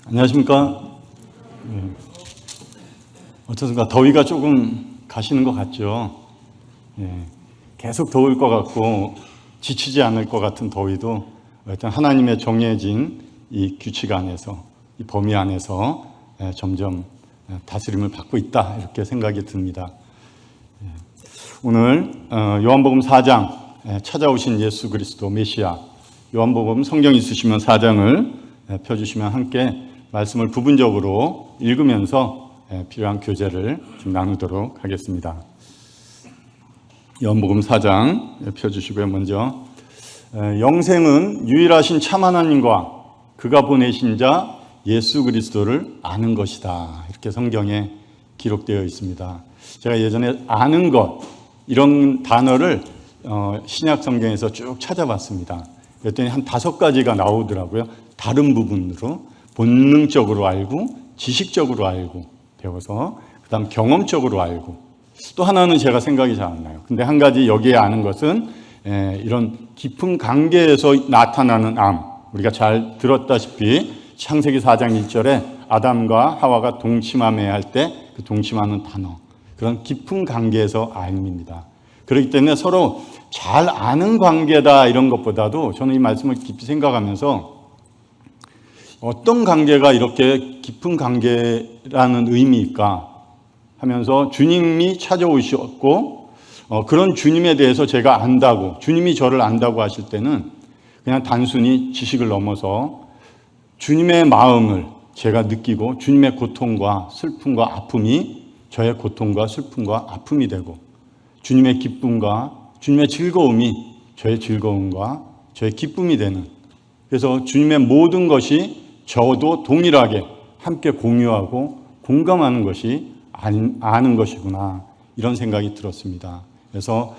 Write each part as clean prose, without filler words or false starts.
안녕하십니까? 어떻습니까? 더위가 조금 가시는 것 같죠? 계속 더울 것 같고 지치지 않을 것 같은 더위도 어떤 하나님의 정해진 이 규칙 안에서, 이 범위 안에서 점점 다스림을 받고 있다, 이렇게 생각이 듭니다. 오늘 요한복음 4장, 찾아오신 예수 그리스도 메시아, 요한복음 성경 있으시면 4장을 펴주시면 함께 말씀을 부분적으로 읽으면서 필요한 교제를 좀 나누도록 하겠습니다. 요한복음 4장 펴주시고요. 먼저 영생은 유일하신 참 하나님과 그가 보내신 자 예수 그리스도를 아는 것이다, 이렇게 성경에 기록되어 있습니다. 제가 예전에 아는 것, 이런 단어를 신약 성경에서 쭉 찾아봤습니다. 그랬더니 한 5가지가 나오더라고요. 다른 부분으로 본능적으로 알고, 지식적으로 알고, 배워서 그 다음 경험적으로 알고, 또 하나는 제가 생각이 잘 안 나요. 근데 한 가지 여기에 아는 것은 이런 깊은 관계에서 나타나는 암, 우리가 잘 들었다시피 창세기 4장 1절에 아담과 하와가 동침하며 할 때 그 동침하는 단어, 그런 깊은 관계에서 암입니다. 그렇기 때문에 서로 잘 아는 관계다, 이런 것보다도 저는 이 말씀을 깊이 생각하면서 어떤 관계가 이렇게 깊은 관계라는 의미일까 하면서, 주님이 찾아오셨고 그런 주님에 대해서 제가 안다고, 주님이 저를 안다고 하실 때는 그냥 단순히 지식을 넘어서 주님의 마음을 제가 느끼고 주님의 고통과 슬픔과 아픔이 저의 고통과 슬픔과 아픔이 되고, 주님의 기쁨과 주님의 즐거움이 저의 즐거움과 저의 기쁨이 되는, 그래서 주님의 모든 것이 저도 동일하게 함께 공유하고 공감하는 것이 아는 것이구나, 이런 생각이 들었습니다. 그래서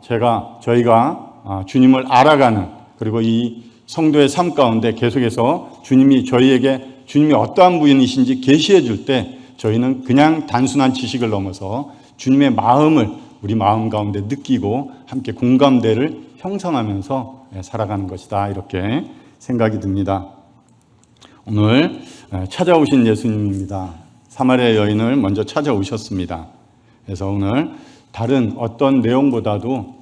저희가 주님을 알아가는, 그리고 이 성도의 삶 가운데 계속해서 주님이 저희에게 주님이 어떠한 분이신지 계시해 줄 때 저희는 그냥 단순한 지식을 넘어서 주님의 마음을 우리 마음 가운데 느끼고 함께 공감대를 형성하면서 살아가는 것이다, 이렇게 생각이 듭니다. 오늘 찾아오신 예수님입니다. 사마리아 여인을 먼저 찾아오셨습니다. 그래서 오늘 다른 어떤 내용보다도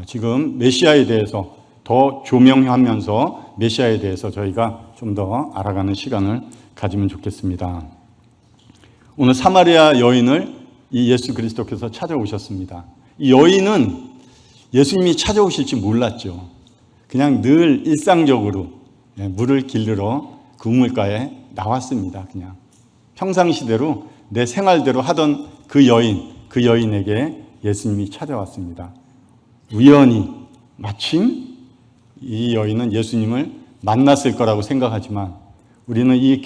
지금 메시아에 대해서 더 조명하면서 메시아에 대해서 저희가 좀 더 알아가는 시간을 가지면 좋겠습니다. 오늘 사마리아 여인을 이 예수 그리스도께서 찾아오셨습니다. 이 여인은 예수님이 찾아오실지 몰랐죠. 그냥 늘 일상적으로 물을 길르러 그 우물가에 나왔습니다. 그냥 평상시대로 내 생활대로 하던 그 여인에게 예수님이 찾아왔습니다. 우연히 마침 이 여인은 예수님을 만났을 거라고 생각하지만 우리는 이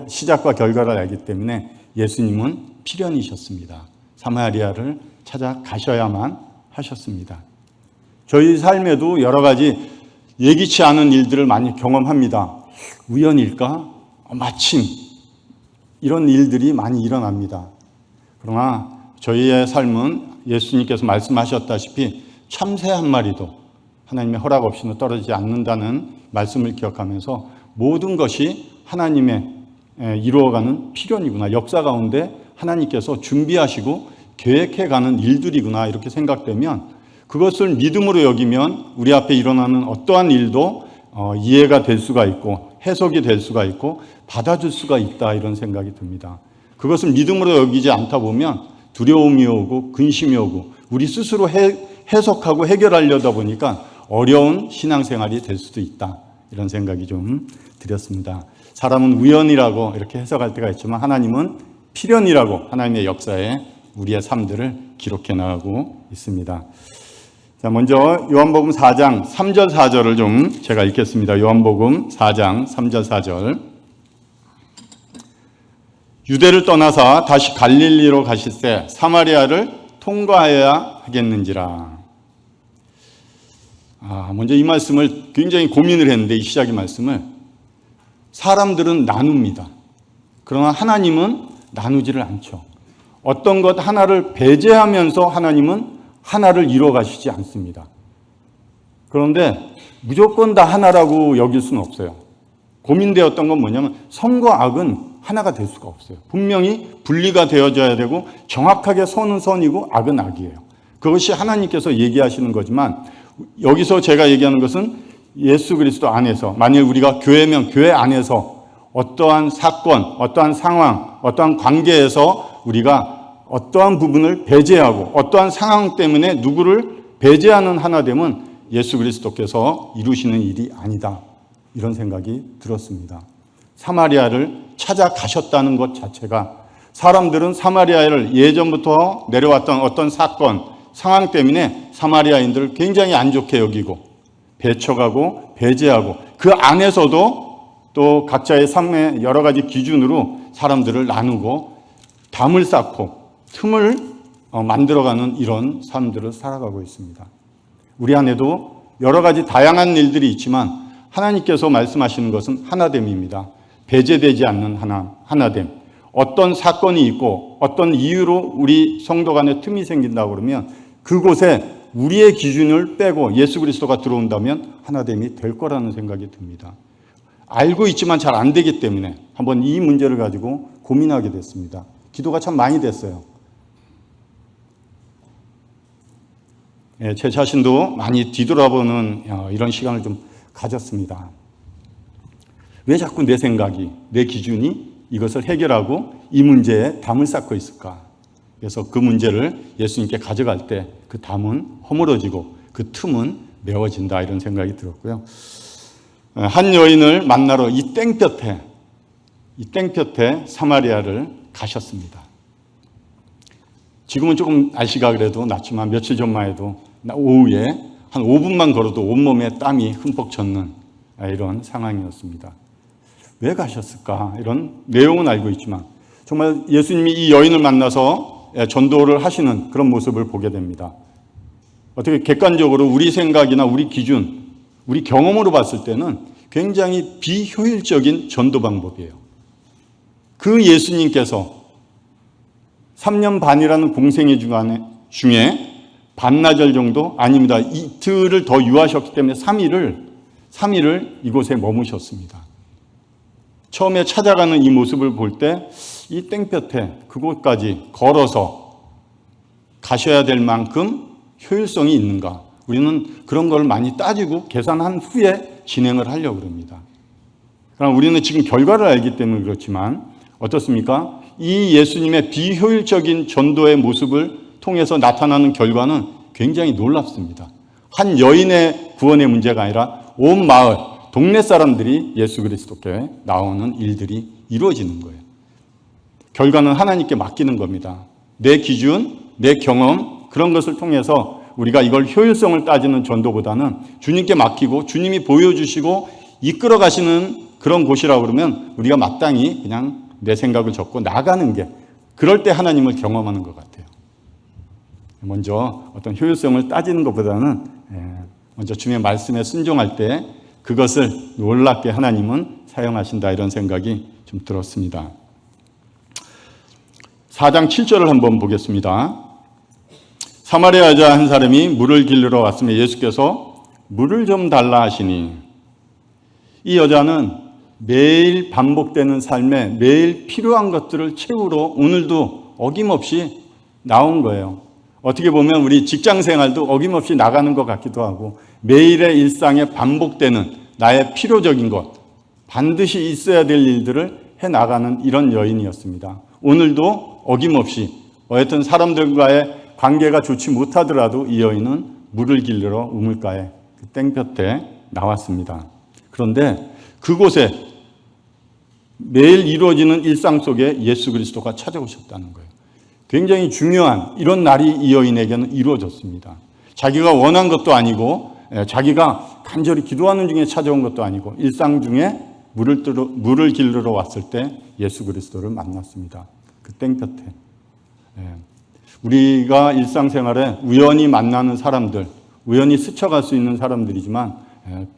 시작과 결과를 알기 때문에 예수님은 필연이셨습니다. 사마리아를 찾아가셔야만 하셨습니다. 저희 삶에도 여러 가지 예기치 않은 일들을 많이 경험합니다. 우연일까? 마침 이런 일들이 많이 일어납니다. 그러나 저희의 삶은 예수님께서 말씀하셨다시피 참새 한 마리도 하나님의 허락 없이는 떨어지지 않는다는 말씀을 기억하면서 모든 것이 하나님의 이루어가는 필연이구나, 역사 가운데 하나님께서 준비하시고 계획해가는 일들이구나, 이렇게 생각되면 그것을 믿음으로 여기면 우리 앞에 일어나는 어떠한 일도 이해가 될 수가 있고 해석이 될 수가 있고 받아줄 수가 있다, 이런 생각이 듭니다. 그것을 믿음으로 여기지 않다 보면 두려움이 오고 근심이 오고 우리 스스로 해석하고 해결하려다 보니까 어려운 신앙생활이 될 수도 있다, 이런 생각이 좀 들었습니다. 사람은 우연이라고 이렇게 해석할 때가 있지만 하나님은 필연이라고 하나님의 역사에 우리의 삶들을 기록해 나가고 있습니다. 자, 먼저 요한복음 4장 3절 4절을 좀 제가 읽겠습니다. 요한복음 4장 3절 4절. 유대를 떠나사 다시 갈릴리로 가실새 사마리아를 통과해야 하겠는지라. 먼저 이 말씀을 굉장히 고민을 했는데, 이 시작의 말씀을 사람들은 나눕니다. 그러나 하나님은 나누지를 않죠. 어떤 것 하나를 배제하면서 하나님은 하나를 이루어 가시지 않습니다. 그런데 무조건 다 하나라고 여길 수는 없어요. 고민되었던 건 뭐냐면 선과 악은 하나가 될 수가 없어요. 분명히 분리가 되어져야 되고 정확하게 선은 선이고 악은 악이에요. 그것이 하나님께서 얘기하시는 거지만 여기서 제가 얘기하는 것은 예수 그리스도 안에서, 만일 우리가 교회면 교회 안에서 어떠한 사건, 어떠한 상황, 어떠한 관계에서 우리가 어떠한 부분을 배제하고 어떠한 상황 때문에 누구를 배제하는 하나됨은 예수 그리스도께서 이루시는 일이 아니다. 이런 생각이 들었습니다. 사마리아를 찾아가셨다는 것 자체가, 사람들은 사마리아를 예전부터 내려왔던 어떤 사건, 상황 때문에 사마리아인들을 굉장히 안 좋게 여기고 배척하고 배제하고 그 안에서도 또 각자의 삶의 여러 가지 기준으로 사람들을 나누고 담을 쌓고 틈을 만들어가는 이런 삶들을 살아가고 있습니다. 우리 안에도 여러 가지 다양한 일들이 있지만 하나님께서 말씀하시는 것은 하나됨입니다. 배제되지 않는 하나됨. 어떤 사건이 있고 어떤 이유로 우리 성도 간에 틈이 생긴다고 그러면 그곳에 우리의 기준을 빼고 예수 그리스도가 들어온다면 하나됨이 될 거라는 생각이 듭니다. 알고 있지만 잘 안 되기 때문에 한번 이 문제를 가지고 고민하게 됐습니다. 기도가 참 많이 됐어요. 제 자신도 많이 뒤돌아보는 이런 시간을 좀 가졌습니다. 왜 자꾸 내 생각이, 내 기준이 이것을 해결하고 이 문제에 담을 쌓고 있을까? 그래서 그 문제를 예수님께 가져갈 때 그 담은 허물어지고 그 틈은 메워진다, 이런 생각이 들었고요. 한 여인을 만나러 이 땡볕에 사마리아를 가셨습니다. 지금은 조금 날씨가 그래도 낫지만 며칠 전만 해도 오후에 한 5분만 걸어도 온몸에 땀이 흠뻑 젖는 이런 상황이었습니다. 왜 가셨을까? 이런 내용은 알고 있지만 정말 예수님이 이 여인을 만나서 전도를 하시는 그런 모습을 보게 됩니다. 어떻게 객관적으로 우리 생각이나 우리 기준, 우리 경험으로 봤을 때는 굉장히 비효율적인 전도 방법이에요. 그 예수님께서 3년 반이라는 공생애 중에 반나절 정도, 아닙니다, 이틀을 더 유하셨기 때문에 3일을 이곳에 머무셨습니다. 처음에 찾아가는 이 모습을 볼 때 이 땡볕에 그곳까지 걸어서 가셔야 될 만큼 효율성이 있는가? 우리는 그런 걸 많이 따지고 계산한 후에 진행을 하려고 합니다. 그럼 우리는 지금 결과를 알기 때문에 그렇지만 어떻습니까? 이 예수님의 비효율적인 전도의 모습을 통해서 나타나는 결과는 굉장히 놀랍습니다. 한 여인의 구원의 문제가 아니라 온 마을, 동네 사람들이 예수 그리스도께 나오는 일들이 이루어지는 거예요. 결과는 하나님께 맡기는 겁니다. 내 기준, 내 경험, 그런 것을 통해서 우리가 이걸 효율성을 따지는 전도보다는 주님께 맡기고 주님이 보여주시고 이끌어 가시는 그런 곳이라고 그러면 우리가 마땅히 그냥 내 생각을 적고 나가는 게, 그럴 때 하나님을 경험하는 것 같아요. 먼저 어떤 효율성을 따지는 것보다는 먼저 주님의 말씀에 순종할 때 그것을 놀랍게 하나님은 사용하신다, 이런 생각이 좀 들었습니다. 4장 7절을 한번 보겠습니다. 사마리아 여자 한 사람이 물을 길르러 왔으면 예수께서 물을 좀 달라 하시니, 이 여자는 매일 반복되는 삶에 매일 필요한 것들을 채우러 오늘도 어김없이 나온 거예요. 어떻게 보면 우리 직장 생활도 어김없이 나가는 것 같기도 하고 매일의 일상에 반복되는 나의 필요적인 것, 반드시 있어야 될 일들을 해나가는 이런 여인이었습니다. 오늘도 어김없이 어쨌든 사람들과의 관계가 좋지 못하더라도 이 여인은 물을 길르러 우물가에 그 땡볕에 나왔습니다. 그런데 그곳에 매일 이루어지는 일상 속에 예수 그리스도가 찾아오셨다는 거예요. 굉장히 중요한 이런 날이 이 여인에게는 이루어졌습니다. 자기가 원한 것도 아니고 자기가 간절히 기도하는 중에 찾아온 것도 아니고 일상 중에 물을 길르러 왔을 때 예수 그리스도를 만났습니다. 그 땡볕에. 우리가 일상생활에 우연히 만나는 사람들, 우연히 스쳐갈 수 있는 사람들이지만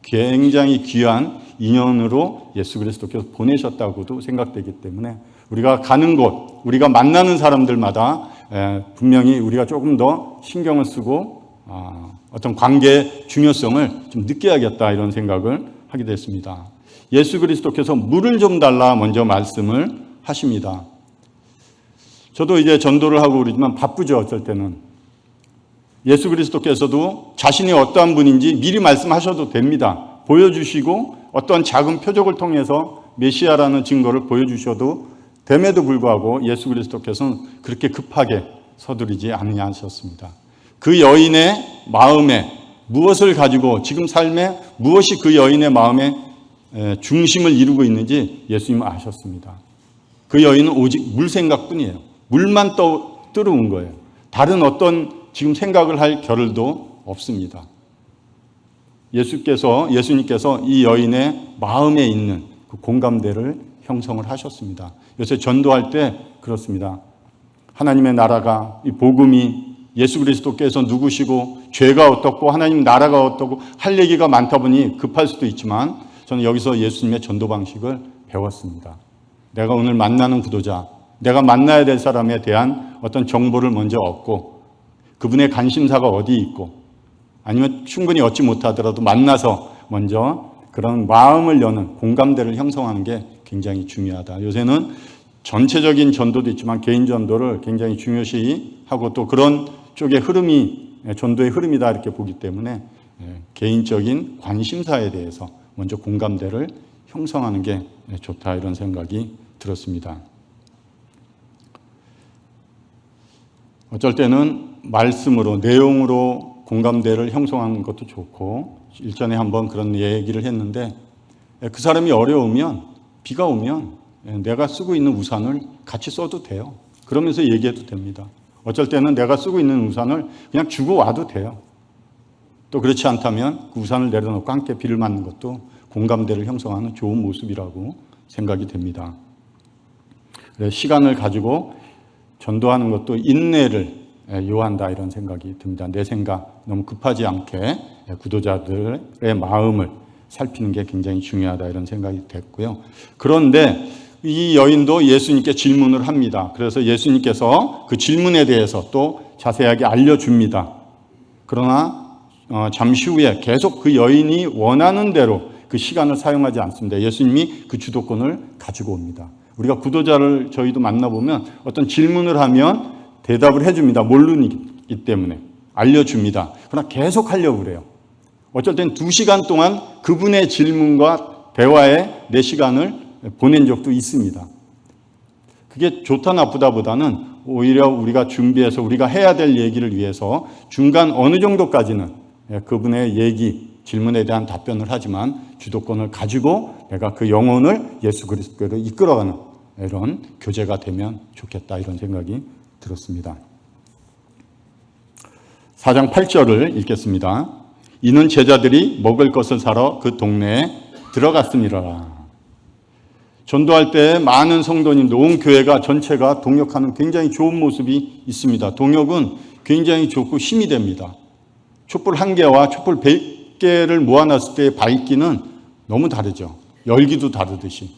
굉장히 귀한 인연으로 예수 그리스도께서 보내셨다고도 생각되기 때문에 우리가 가는 곳, 우리가 만나는 사람들마다 분명히 우리가 조금 더 신경을 쓰고 어떤 관계의 중요성을 좀 느껴야겠다, 이런 생각을 하게 됐습니다. 예수 그리스도께서 물을 좀 달라 먼저 말씀을 하십니다. 저도 이제 전도를 하고 그러지만 바쁘죠, 어쩔 때는. 예수 그리스도께서도 자신이 어떠한 분인지 미리 말씀하셔도 됩니다. 보여주시고 어떤 작은 표적을 통해서 메시아라는 증거를 보여주셔도 됨에도 불구하고 예수 그리스도께서는 그렇게 급하게 서두르지 아니하셨습니다. 그 여인의 마음에 무엇을 가지고 지금 삶에 무엇이 그 여인의 마음에 중심을 이루고 있는지 예수님은 아셨습니다. 그 여인은 오직 물 생각뿐이에요. 물만 떠오른 거예요. 다른 어떤 지금 생각을 할 겨를도 없습니다. 예수님께서 이 여인의 마음에 있는 그 공감대를 형성을 하셨습니다. 요새 전도할 때 그렇습니다. 하나님의 나라가, 이 복음이 예수 그리스도께서 누구시고 죄가 어떻고 하나님 나라가 어떻고 할 얘기가 많다 보니 급할 수도 있지만 저는 여기서 예수님의 전도 방식을 배웠습니다. 내가 오늘 만나는 구도자, 내가 만나야 될 사람에 대한 어떤 정보를 먼저 얻고 그분의 관심사가 어디 있고 아니면 충분히 얻지 못하더라도 만나서 먼저 그런 마음을 여는 공감대를 형성하는 게 굉장히 중요하다. 요새는 전체적인 전도도 있지만 개인 전도를 굉장히 중요시하고 또 그런 쪽의 흐름이 전도의 흐름이다 이렇게 보기 때문에 개인적인 관심사에 대해서 먼저 공감대를 형성하는 게 좋다 이런 생각이 들었습니다. 어쩔 때는 말씀으로 내용으로 공감대를 형성하는 것도 좋고 일전에 한번 그런 얘기를 했는데 그 사람이 어려우면 비가 오면 내가 쓰고 있는 우산을 같이 써도 돼요. 그러면서 얘기해도 됩니다. 어쩔 때는 내가 쓰고 있는 우산을 그냥 주고 와도 돼요. 또 그렇지 않다면 그 우산을 내려놓고 함께 비를 맞는 것도 공감대를 형성하는 좋은 모습이라고 생각이 됩니다. 시간을 가지고 전도하는 것도 인내를 요한다 이런 생각이 듭니다. 내 생각 너무 급하지 않게 구도자들의 마음을 살피는 게 굉장히 중요하다 이런 생각이 됐고요. 그런데 이 여인도 예수님께 질문을 합니다. 그래서 예수님께서 그 질문에 대해서 또 자세하게 알려줍니다. 그러나 잠시 후에 계속 그 여인이 원하는 대로 그 시간을 사용하지 않습니다. 예수님이 그 주도권을 가지고 옵니다. 우리가 구도자를 저희도 만나보면 어떤 질문을 하면 대답을 해줍니다. 모르기 때문에 알려줍니다. 그러나 계속 하려고 그래요. 어쩔 땐 2시간 동안 그분의 질문과 대화에 내 시간을 보낸 적도 있습니다. 그게 좋다 나쁘다 보다는 오히려 우리가 준비해서 우리가 해야 될 얘기를 위해서 중간 어느 정도까지는 그분의 얘기, 질문에 대한 답변을 하지만 주도권을 가지고 내가 그 영혼을 예수 그리스도로 이끌어가는 이런 교제가 되면 좋겠다 이런 생각이 들었습니다. 4장 8절을 읽겠습니다. 이는 제자들이 먹을 것을 사러 그 동네에 들어갔음이라. 전도할 때 많은 성도님들, 온 교회가 전체가 동역하는 굉장히 좋은 모습이 있습니다. 동역은 굉장히 좋고 힘이 됩니다. 촛불 1개와 촛불 100개를 모아놨을 때의 밝기는 너무 다르죠. 열기도 다르듯이.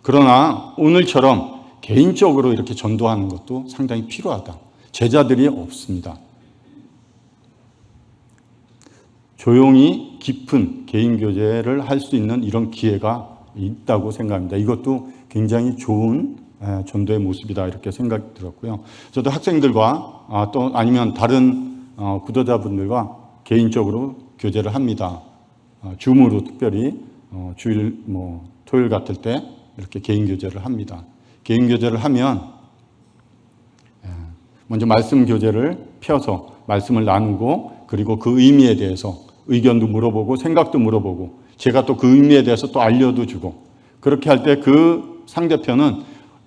그러나 오늘처럼 개인적으로 이렇게 전도하는 것도 상당히 필요하다. 제자들이 없습니다. 조용히 깊은 개인 교제를 할 수 있는 이런 기회가 있다고 생각합니다. 이것도 굉장히 좋은 전도의 모습이다 이렇게 생각이 들었고요. 저도 학생들과 또 아니면 다른 구도자분들과 개인적으로 교제를 합니다. 줌으로 특별히 주일 토요일 같을 때 이렇게 개인 교제를 합니다. 개인 교제를 하면 먼저 말씀 교제를 펴서 말씀을 나누고 그리고 그 의미에 대해서 의견도 물어보고 생각도 물어보고 제가 또 그 의미에 대해서 또 알려도 주고 그렇게 할 때 그 상대편은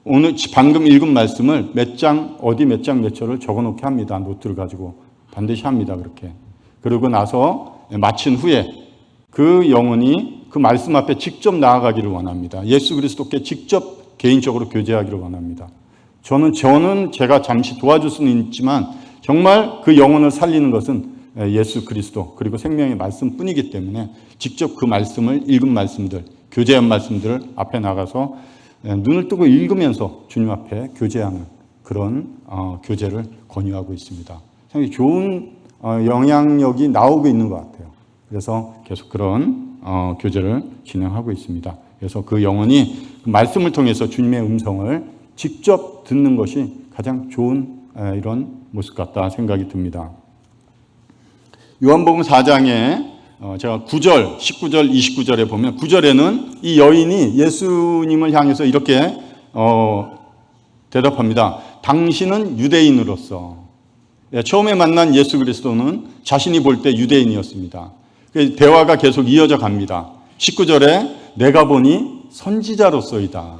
오늘 방금 읽은 말씀을 몇 장 어디 몇 장 몇 절을 적어놓게 합니다. 노트를 가지고 반드시 합니다. 그렇게. 그러고 나서 마친 후에 그 영혼이 그 말씀 앞에 직접 나아가기를 원합니다. 예수 그리스도께 직접 개인적으로 교제하기를 원합니다. 저는 제가 잠시 도와줄 수는 있지만 정말 그 영혼을 살리는 것은 예수 그리스도 그리고 생명의 말씀뿐이기 때문에 직접 그 말씀을 읽은 말씀들, 교제한 말씀들을 앞에 나가서 눈을 뜨고 읽으면서 주님 앞에 교제하는 그런 교제를 권유하고 있습니다. 상당히 좋은 영향력이 나오고 있는 것 같아요. 그래서 계속 그런 교제를 진행하고 있습니다. 그래서 그 영혼이 말씀을 통해서 주님의 음성을 직접 듣는 것이 가장 좋은 이런 모습 같다 생각이 듭니다. 요한복음 4장에 제가 9절, 19절, 29절에 보면 9절에는 이 여인이 예수님을 향해서 이렇게 대답합니다. 당신은 유대인으로서, 처음에 만난 예수 그리스도는 자신이 볼 때 유대인이었습니다. 대화가 계속 이어져 갑니다. 19절에 내가 보니 선지자로서이다.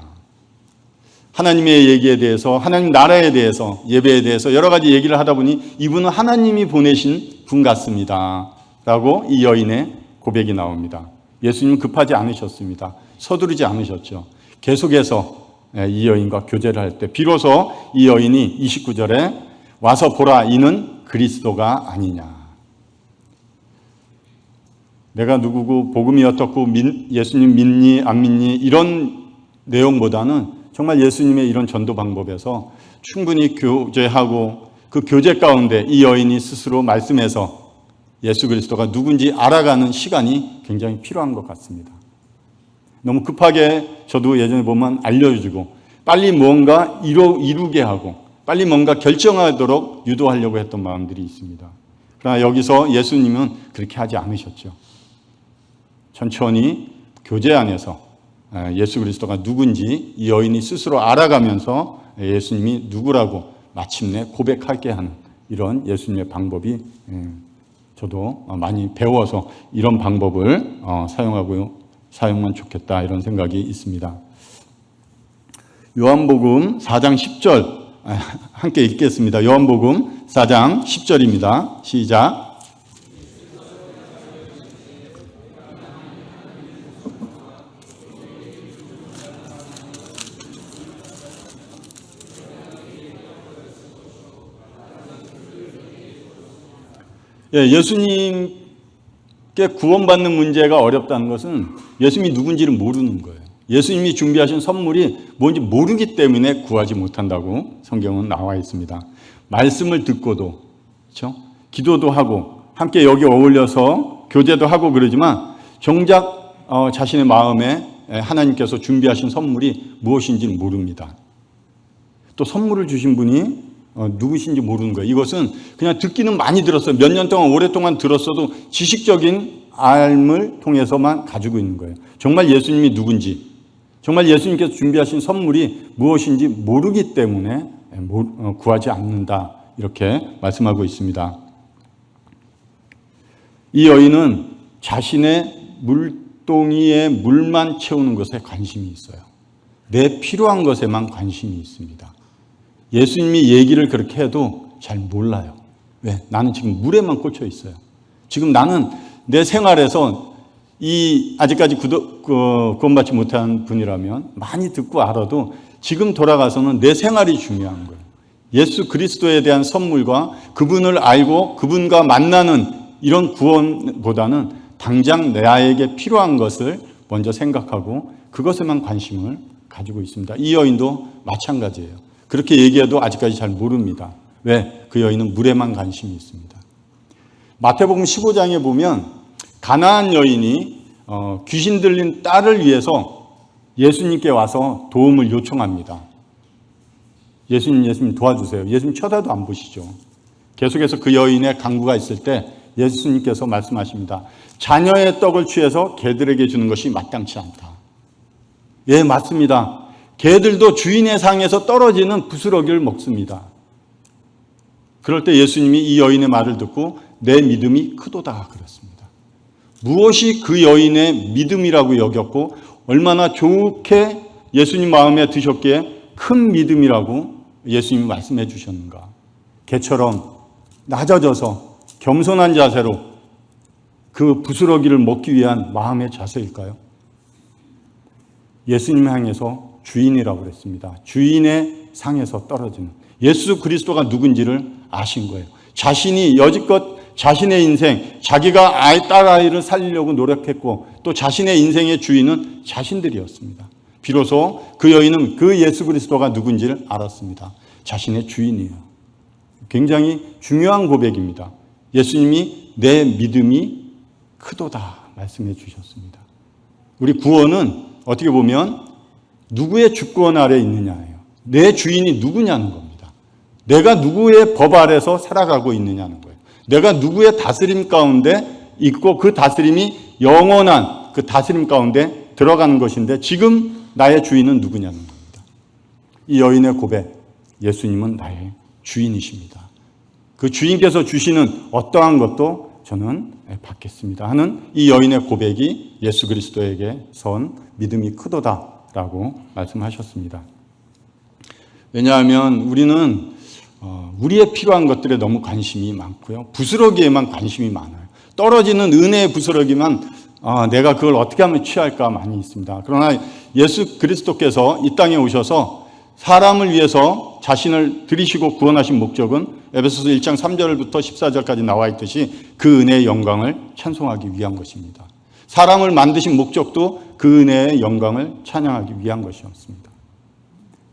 하나님의 얘기에 대해서, 하나님 나라에 대해서, 예배에 대해서 여러 가지 얘기를 하다 보니 이분은 하나님이 보내신 분 같습니다. 라고 이 여인의 고백이 나옵니다. 예수님은 급하지 않으셨습니다. 서두르지 않으셨죠. 계속해서 이 여인과 교제를 할 때 비로소 이 여인이 29절에 와서 보라 이는 그리스도가 아니냐. 내가 누구고 복음이 어떻고 예수님 믿니 안 믿니 이런 내용보다는 정말 예수님의 이런 전도 방법에서 충분히 교제하고 그 교제 가운데 이 여인이 스스로 말씀해서 예수 그리스도가 누군지 알아가는 시간이 굉장히 필요한 것 같습니다. 너무 급하게 저도 예전에 보면 알려주고 빨리 뭔가 이루게 하고 빨리 뭔가 결정하도록 유도하려고 했던 마음들이 있습니다. 그러나 여기서 예수님은 그렇게 하지 않으셨죠. 천천히 교제 안에서 예수 그리스도가 누군지 이 여인이 스스로 알아가면서 예수님이 누구라고 마침내 고백하게 하는 이런 예수님의 방법이 저도 많이 배워서 이런 방법을 사용하면 좋겠다 이런 생각이 있습니다. 요한복음 4장 10절 함께 읽겠습니다. 요한복음 4장 10절입니다. 시작. 예수님께 구원받는 문제가 어렵다는 것은 예수님이 누군지를 모르는 거예요. 예수님이 준비하신 선물이 뭔지 모르기 때문에 구하지 못한다고 성경은 나와 있습니다. 말씀을 듣고도, 그렇죠? 기도도 하고 함께 여기 어울려서 교제도 하고 그러지만 정작 자신의 마음에 하나님께서 준비하신 선물이 무엇인지는 모릅니다. 또 선물을 주신 분이 누구신지 모르는 거예요. 이것은 그냥 듣기는 많이 들었어요. 몇 년 동안 오랫동안 들었어도 지식적인 알을 통해서만 가지고 있는 거예요. 정말 예수님이 누군지, 정말 예수님께서 준비하신 선물이 무엇인지 모르기 때문에 구하지 않는다. 이렇게 말씀하고 있습니다. 이 여인은 자신의 물동이에 물만 채우는 것에 관심이 있어요. 내 필요한 것에만 관심이 있습니다. 예수님이 얘기를 그렇게 해도 잘 몰라요. 왜? 나는 지금 물에만 꽂혀 있어요. 지금 나는 내 생활에서 아직까지 구원받지 못한 분이라면 많이 듣고 알아도 지금 돌아가서는 내 생활이 중요한 거예요. 예수 그리스도에 대한 선물과 그분을 알고 그분과 만나는 이런 구원보다는 당장 나에게 필요한 것을 먼저 생각하고 그것에만 관심을 가지고 있습니다. 이 여인도 마찬가지예요. 그렇게 얘기해도 아직까지 잘 모릅니다. 왜? 그 여인은 물에만 관심이 있습니다. 마태복음 15장에 보면 가나안 여인이 귀신 들린 딸을 위해서 예수님께 와서 도움을 요청합니다. 예수님 도와주세요. 예수님 쳐다도 안 보시죠. 계속해서 그 여인의 간구가 있을 때 예수님께서 말씀하십니다. 자녀의 떡을 취해서 개들에게 주는 것이 마땅치 않다. 예, 맞습니다. 개들도 주인의 상에서 떨어지는 부스러기를 먹습니다. 그럴 때 예수님이 이 여인의 말을 듣고 내 믿음이 크도다 그랬습니다. 무엇이 그 여인의 믿음이라고 여겼고 얼마나 좋게 예수님 마음에 드셨기에 큰 믿음이라고 예수님이 말씀해 주셨는가. 개처럼 낮아져서 겸손한 자세로 그 부스러기를 먹기 위한 마음의 자세일까요? 예수님 향해서 주인이라고 그랬습니다. 주인의 상에서 떨어지는 예수 그리스도가 누군지를 아신 거예요. 자신이 여지껏 자신의 인생, 자기가 딸아이를 살리려고 노력했고 또 자신의 인생의 주인은 자신들이었습니다. 비로소 그 여인은 그 예수 그리스도가 누군지를 알았습니다. 자신의 주인이에요. 굉장히 중요한 고백입니다. 예수님이 내 믿음이 크도다 말씀해 주셨습니다. 우리 구원은 어떻게 보면 누구의 주권 아래 있느냐예요. 내 주인이 누구냐는 겁니다. 내가 누구의 법 아래서 살아가고 있느냐는 거예요. 내가 누구의 다스림 가운데 있고 그 다스림이 영원한 그 다스림 가운데 들어가는 것인데 지금 나의 주인은 누구냐는 겁니다. 이 여인의 고백, 예수님은 나의 주인이십니다. 그 주인께서 주시는 어떠한 것도 저는 받겠습니다 하는 이 여인의 고백이 예수 그리스도에게 선 믿음이 크도다라고 말씀하셨습니다. 왜냐하면 우리는 우리의 필요한 것들에 너무 관심이 많고요. 부스러기에만 관심이 많아요. 떨어지는 은혜의 부스러기만 내가 그걸 어떻게 하면 취할까 많이 있습니다. 그러나 예수 그리스도께서 이 땅에 오셔서 사람을 위해서 자신을 들이시고 구원하신 목적은 에베소서 1장 3절부터 14절까지 나와 있듯이 그 은혜의 영광을 찬송하기 위한 것입니다. 사람을 만드신 목적도 그 은혜의 영광을 찬양하기 위한 것이었습니다.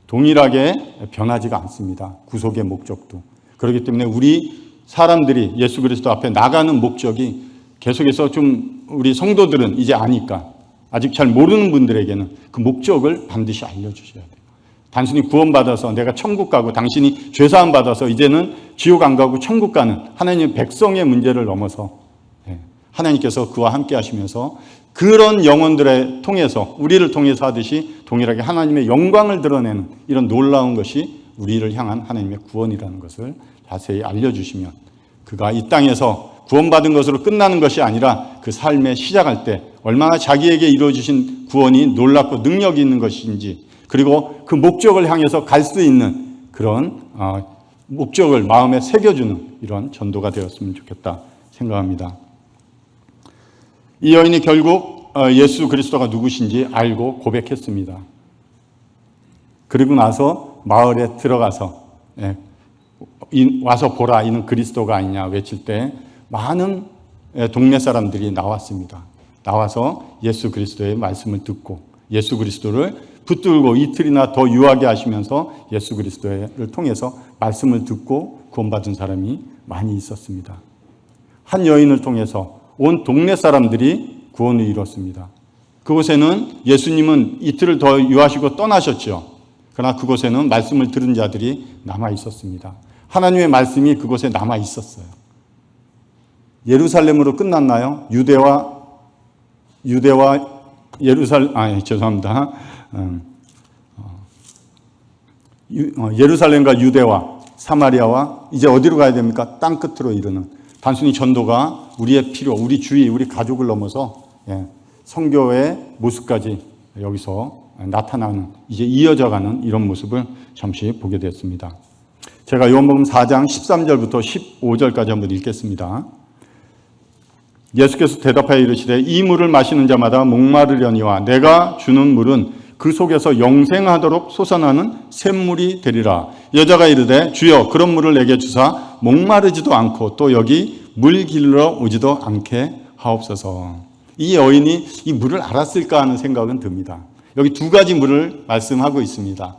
동일하게 변하지가 않습니다. 구속의 목적도. 그렇기 때문에 우리 사람들이 예수 그리스도 앞에 나가는 목적이 계속해서 좀 우리 성도들은 이제 아니까 아직 잘 모르는 분들에게는 그 목적을 반드시 알려주셔야 돼요. 단순히 구원받아서 내가 천국 가고 당신이 죄사함 받아서 이제는 지옥 안 가고 천국 가는 하나님의 백성의 문제를 넘어서 하나님께서 그와 함께 하시면서 그런 영혼들을 통해서 우리를 통해서 하듯이 동일하게 하나님의 영광을 드러내는 이런 놀라운 것이 우리를 향한 하나님의 구원이라는 것을 자세히 알려주시면 그가 이 땅에서 구원받은 것으로 끝나는 것이 아니라 그 삶에 시작할 때 얼마나 자기에게 이루어주신 구원이 놀랍고 능력이 있는 것인지 그리고 그 목적을 향해서 갈 수 있는 그런 목적을 마음에 새겨주는 이런 전도가 되었으면 좋겠다 생각합니다. 이 여인이 결국 예수 그리스도가 누구신지 알고 고백했습니다. 그리고 나서 마을에 들어가서 와서 보라 이는 그리스도가 아니냐 외칠 때 많은 동네 사람들이 나왔습니다. 나와서 예수 그리스도의 말씀을 듣고 예수 그리스도를 붙들고 이틀이나 더 유하게 하시면서 예수 그리스도를 통해서 말씀을 듣고 구원받은 사람이 많이 있었습니다. 한 여인을 통해서 온 동네 사람들이 구원을 이뤘습니다. 그곳에는 예수님은 이틀을 더 유하시고 떠나셨죠. 그러나 그곳에는 말씀을 들은 자들이 남아 있었습니다. 하나님의 말씀이 그곳에 남아 있었어요. 예루살렘으로 끝났나요? 예루살렘과 유대와 사마리아와 이제 어디로 가야 됩니까? 땅 끝으로 이르는 단순히 전도가 우리의 필요, 우리 주위, 우리 가족을 넘어서 선교의 모습까지 여기서 나타나는 이제 이어져가는 이런 모습을 잠시 보게 되었습니다. 제가 요한복음 4장 13절부터 15절까지 한번 읽겠습니다. 예수께서 대답하여 이르시되 이 물을 마시는 자마다 목마르려니와 내가 주는 물은 그 속에서 영생하도록 솟아나는 샘물이 되리라. 여자가 이르되 주여 그런 물을 내게 주사 목마르지도 않고 또 여기 물 길러 오지도 않게 하옵소서. 이 여인이 이 물을 알았을까 하는 생각은 듭니다. 여기 두 가지 물을 말씀하고 있습니다.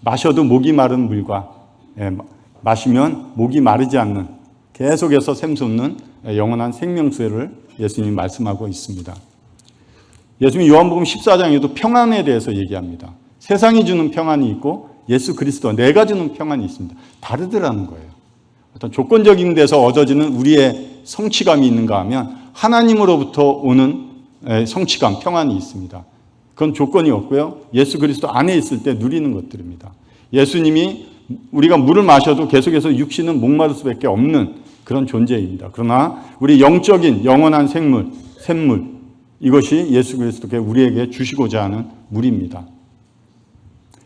마셔도 목이 마른 물과 마시면 목이 마르지 않는 계속해서 샘솟는 영원한 생명수를 예수님이 말씀하고 있습니다. 예수님이 요한복음 14장에도 평안에 대해서 얘기합니다. 세상이 주는 평안이 있고 예수 그리스도 내가 주는 평안이 있습니다. 다르더라는 거예요. 어떤 조건적인 데서 얻어지는 우리의 성취감이 있는가 하면 하나님으로부터 오는 성취감, 평안이 있습니다. 그건 조건이 없고요. 예수 그리스도 안에 있을 때 누리는 것들입니다. 예수님이 우리가 물을 마셔도 계속해서 육신은 목마를 수밖에 없는 그런 존재입니다. 그러나 우리 영적인 영원한 생물, 샘물 이것이 예수 그리스도께 우리에게 주시고자 하는 물입니다.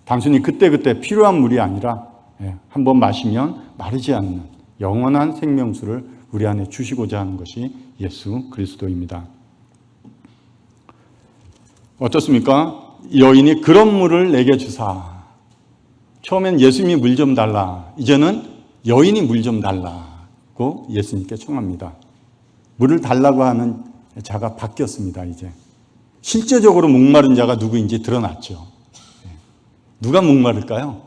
단순히 그때그때 필요한 물이 아니라 한번 마시면 마르지 않는 영원한 생명수를 우리 안에 주시고자 하는 것이 예수 그리스도입니다. 어떻습니까? 여인이 그런 물을 내게 주사. 처음엔 예수님이 물 좀 달라. 이제는 여인이 물 좀 달라고 예수님께 청합니다. 물을 달라고 하는 자가 바뀌었습니다. 이제 실제적으로 목마른 자가 누구인지 드러났죠. 누가 목마를까요?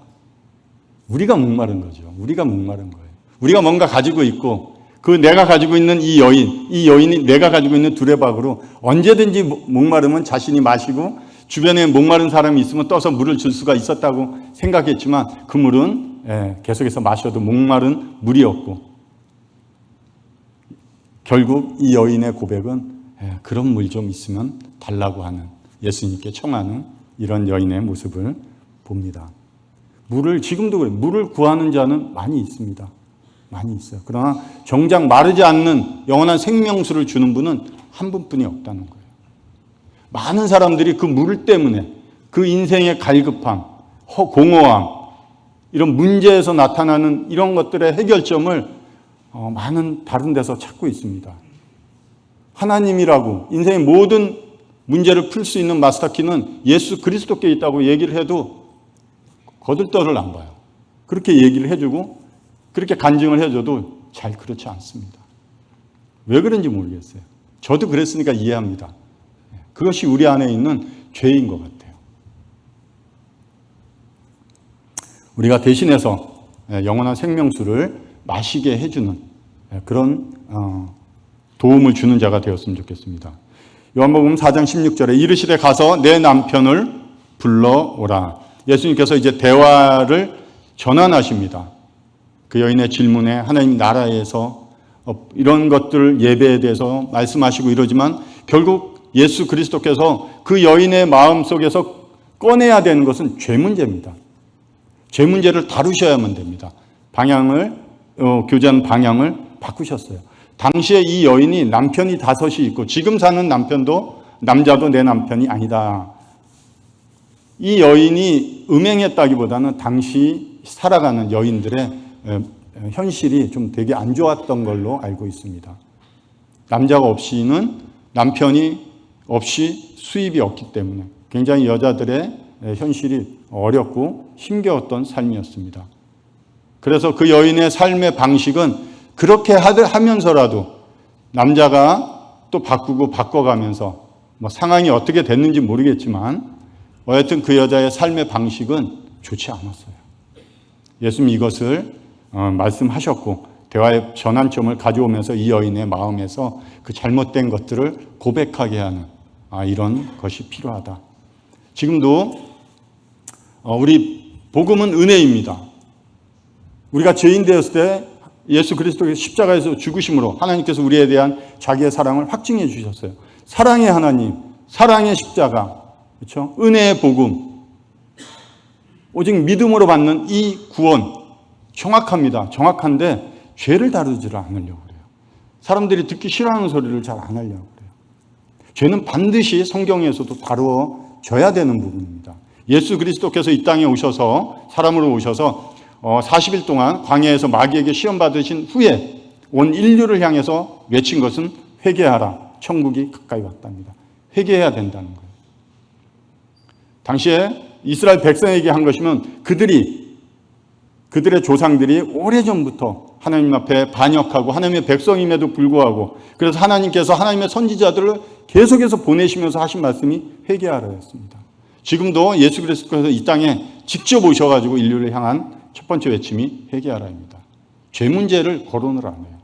우리가 목마른 거죠. 우리가 목마른 거예요. 우리가 뭔가 가지고 있고 그 내가 가지고 있는 이 여인이 내가 가지고 있는 두레박으로 언제든지 목마르면 자신이 마시고 주변에 목마른 사람이 있으면 떠서 물을 줄 수가 있었다고 생각했지만 그 물은 계속해서 마셔도 목마른 물이었고, 결국 이 여인의 고백은 그런 물 좀 있으면 달라고 하는, 예수님께 청하는 이런 여인의 모습을 봅니다. 지금도 그래요. 물을 구하는 자는 많이 있습니다. 많이 있어요. 그러나 정작 마르지 않는 영원한 생명수를 주는 분은 한 분뿐이 없다는 거예요. 많은 사람들이 그 물 때문에 그 인생의 갈급함, 공허함, 이런 문제에서 나타나는 이런 것들의 해결점을 많은 다른 데서 찾고 있습니다. 하나님이라고 인생의 모든 문제를 풀 수 있는 마스터키는 예수 그리스도께 있다고 얘기를 해도 거들떠를 안 봐요. 그렇게 얘기를 해주고 그렇게 간증을 해줘도 잘 그렇지 않습니다. 왜 그런지 모르겠어요. 저도 그랬으니까 이해합니다. 그것이 우리 안에 있는 죄인 것 같아요. 우리가 대신해서 영원한 생명수를 마시게 해주는 그런 도움을 주는 자가 되었으면 좋겠습니다. 요한복음 4장 16절에 이르시되 가서 내 남편을 불러오라. 예수님께서 이제 대화를 전환하십니다. 그 여인의 질문에 하나님 나라에서 이런 것들 예배에 대해서 말씀하시고 이러지만 결국 예수 그리스도께서 그 여인의 마음 속에서 꺼내야 되는 것은 죄 문제입니다. 죄 문제를 다루셔야만 됩니다. 교제하는 방향을 바꾸셨어요. 당시에 이 여인이 남편이 5이 있고 지금 사는 남자도 내 남편이 아니다. 이 여인이 음행했다기보다는 당시 살아가는 여인들의 현실이 좀 되게 안 좋았던 걸로 알고 있습니다. 남자가 없이는 남편이 없이 수입이 없기 때문에 굉장히 여자들의 현실이 어렵고 힘겨웠던 삶이었습니다. 그래서 그 여인의 삶의 방식은 그렇게 하면서라도 남자가 또 바꿔가면서 상황이 어떻게 됐는지 모르겠지만 어쨌든 그 여자의 삶의 방식은 좋지 않았어요. 예수님이 이것을 말씀하셨고 대화의 전환점을 가져오면서 이 여인의 마음에서 그 잘못된 것들을 고백하게 하는 이런 것이 필요하다. 지금도 우리 복음은 은혜입니다. 우리가 죄인 되었을 때 예수 그리스도의 십자가에서 죽으심으로 하나님께서 우리에 대한 자기의 사랑을 확증해 주셨어요. 사랑의 하나님, 사랑의 십자가, 그렇죠? 은혜의 복음, 오직 믿음으로 받는 이 구원 정확합니다. 정확한데 죄를 다루지를 않으려고 그래요. 사람들이 듣기 싫어하는 소리를 잘 안 하려고 그래요. 죄는 반드시 성경에서도 다루어져야 되는 부분입니다. 예수 그리스도께서 이 땅에 오셔서 사람으로 오셔서 40일 동안 광야에서 마귀에게 시험 받으신 후에 온 인류를 향해서 외친 것은 회개하라. 천국이 가까이 왔답니다. 회개해야 된다는 거예요. 당시에 이스라엘 백성에게 한 것이면 그들의 조상들이 오래전부터 하나님 앞에 반역하고 하나님의 백성임에도 불구하고 그래서 하나님께서 하나님의 선지자들을 계속해서 보내시면서 하신 말씀이 회개하라였습니다. 지금도 예수 그리스도께서 이 땅에 직접 오셔가지고 인류를 향한 첫 번째 외침이 회개하라입니다. 죄 문제를 거론을 안 해요.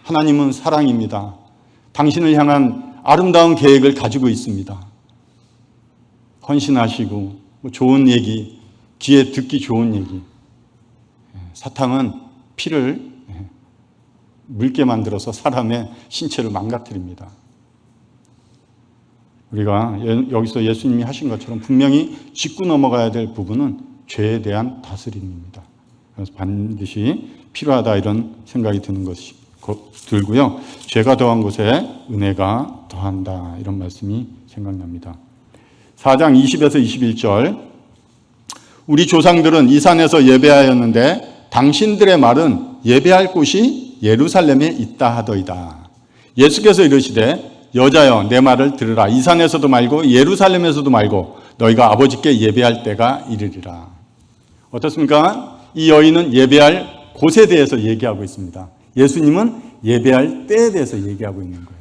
하나님은 사랑입니다. 당신을 향한 아름다운 계획을 가지고 있습니다. 헌신하시고 좋은 얘기, 귀에 듣기 좋은 얘기. 사탄은 피를 묽게 만들어서 사람의 신체를 망가뜨립니다. 우리가 여기서 예수님이 하신 것처럼 분명히 짚고 넘어가야 될 부분은 죄에 대한 다스림입니다. 그래서 반드시 필요하다 이런 생각이 드는 것이 들고요. 죄가 더한 곳에 은혜가 더한다 이런 말씀이 생각납니다. 4장 20에서 21절 우리 조상들은 이 산에서 예배하였는데 당신들의 말은 예배할 곳이 예루살렘에 있다 하더이다. 예수께서 이르시되 여자여 내 말을 들으라. 이 산에서도 말고 예루살렘에서도 말고 너희가 아버지께 예배할 때가 이르리라. 어떻습니까? 이 여인은 예배할 곳에 대해서 얘기하고 있습니다. 예수님은 예배할 때에 대해서 얘기하고 있는 거예요.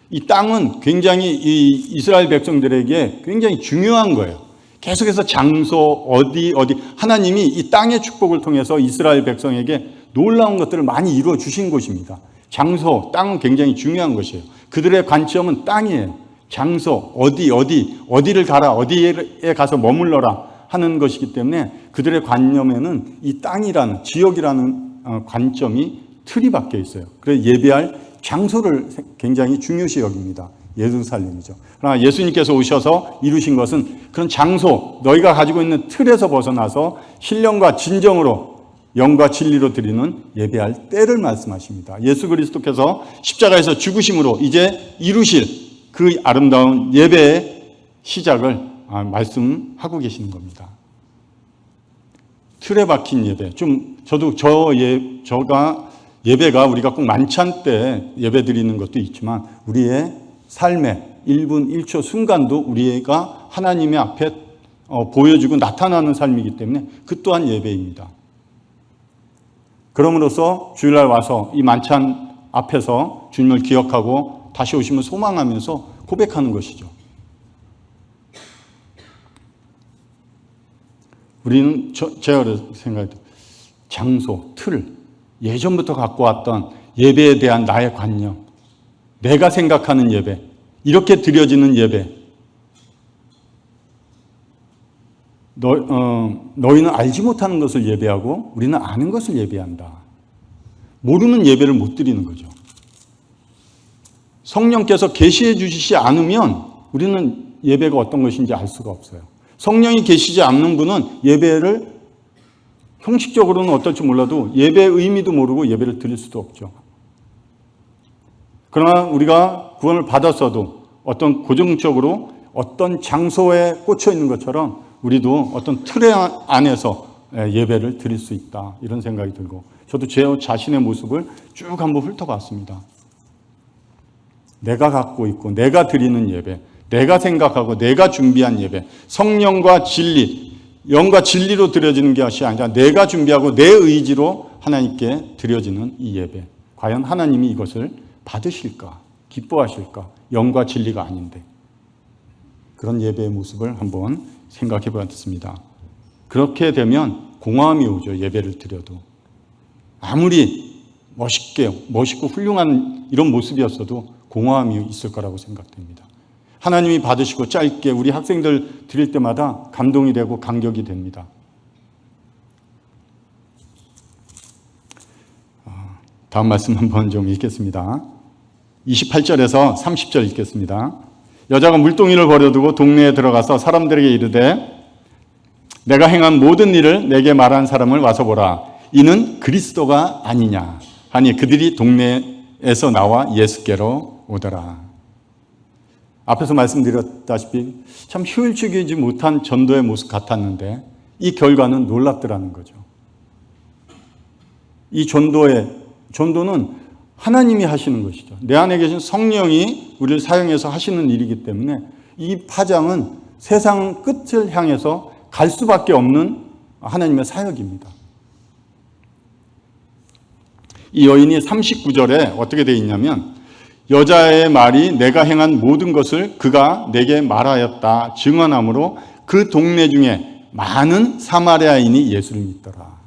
이 땅은 굉장히 이 이스라엘 백성들에게 굉장히 중요한 거예요. 계속해서 장소, 어디 하나님이 이 땅의 축복을 통해서 이스라엘 백성에게 놀라운 것들을 많이 이루어 주신 곳입니다. 장소, 땅은 굉장히 중요한 것이에요. 그들의 관점은 땅이에요. 장소, 어디를 가라, 어디에 가서 머물러라 하는 것이기 때문에 그들의 관념에는 이 땅이라는, 지역이라는 관점이 틀이 박혀 있어요. 그래서 예배할 장소를 굉장히 중요시 여깁니다. 예루살렘이죠. 그러나 예수님께서 오셔서 이루신 것은 그런 장소, 너희가 가지고 있는 틀에서 벗어나서 신령과 진정으로 영과 진리로 드리는 예배할 때를 말씀하십니다. 예수 그리스도께서 십자가에서 죽으심으로 이제 이루실 그 아름다운 예배의 시작을 말씀하고 계시는 겁니다. 틀에 박힌 예배. 저가 예배가 우리가 꼭 만찬 때 예배 드리는 것도 있지만 우리의 삶의 1분 1초 순간도 우리가 하나님의 앞에 보여주고 나타나는 삶이기 때문에 그 또한 예배입니다. 그럼으로써 주일날 와서 이 만찬 앞에서 주님을 기억하고 다시 오심을 소망하면서 고백하는 것이죠. 우리는 제가 생각해도 장소, 틀, 예전부터 갖고 왔던 예배에 대한 나의 관념, 내가 생각하는 예배, 이렇게 드려지는 예배, 너희는 알지 못하는 것을 예배하고 우리는 아는 것을 예배한다. 모르는 예배를 못 드리는 거죠. 성령께서 계시해 주시지 않으면 우리는 예배가 어떤 것인지 알 수가 없어요. 성령이 계시지 않는 분은 예배를 형식적으로는 어떨지 몰라도 예배의 의미도 모르고 예배를 드릴 수도 없죠. 그러나 우리가 구원을 받았어도 어떤 고정적으로 어떤 장소에 꽂혀 있는 것처럼 우리도 어떤 틀 안에서 예배를 드릴 수 있다. 이런 생각이 들고 저도 제 자신의 모습을 쭉 한번 훑어봤습니다. 내가 갖고 있고 내가 드리는 예배, 내가 생각하고 내가 준비한 예배, 성령과 진리, 영과 진리로 드려지는 것이 아니라 내가 준비하고 내 의지로 하나님께 드려지는 이 예배. 과연 하나님이 이것을 받으실까? 기뻐하실까? 영과 진리가 아닌데. 그런 예배의 모습을 한번 생각해 보았습니다. 그렇게 되면 공허함이 오죠. 예배를 드려도. 아무리 멋있고 훌륭한 이런 모습이었어도 공허함이 있을 거라고 생각됩니다. 하나님이 받으시고 짧게 우리 학생들 드릴 때마다 감동이 되고 감격이 됩니다. 다음 말씀 한번 좀 읽겠습니다. 28절에서 30절 읽겠습니다. 여자가 물동이를 버려두고 동네에 들어가서 사람들에게 이르되 내가 행한 모든 일을 내게 말한 사람을 와서 보라. 이는 그리스도가 아니냐 하니 그들이 동네에서 나와 예수께로 오더라. 앞에서 말씀드렸다시피 참 효율적이지 못한 전도의 모습 같았는데 이 결과는 놀랍더라는 거죠. 이 전도는 하나님이 하시는 것이죠. 내 안에 계신 성령이 우리를 사용해서 하시는 일이기 때문에 이 파장은 세상 끝을 향해서 갈 수밖에 없는 하나님의 사역입니다. 이 여인이 39절에 어떻게 되어 있냐면 여자의 말이 내가 행한 모든 것을 그가 내게 말하였다 증언함으로 그 동네 중에 많은 사마리아인이 예수를 믿더라.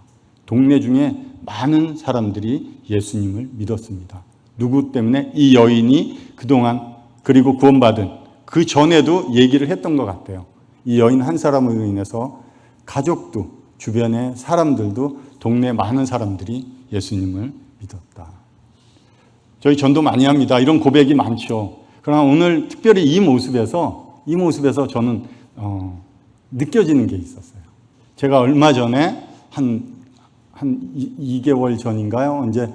동네 중에 많은 사람들이 예수님을 믿었습니다. 누구 때문에? 이 여인이 그동안 그리고 구원받은 그 전에도 얘기를 했던 것 같아요. 이 여인 한 사람으로 인해서 가족도 주변의 사람들도 동네 많은 사람들이 예수님을 믿었다. 저희 전도 많이 합니다. 이런 고백이 많죠. 그러나 오늘 특별히 이 모습에서 저는 느껴지는 게 있었어요. 제가 얼마 전에 한 2개월 전인가요? 언제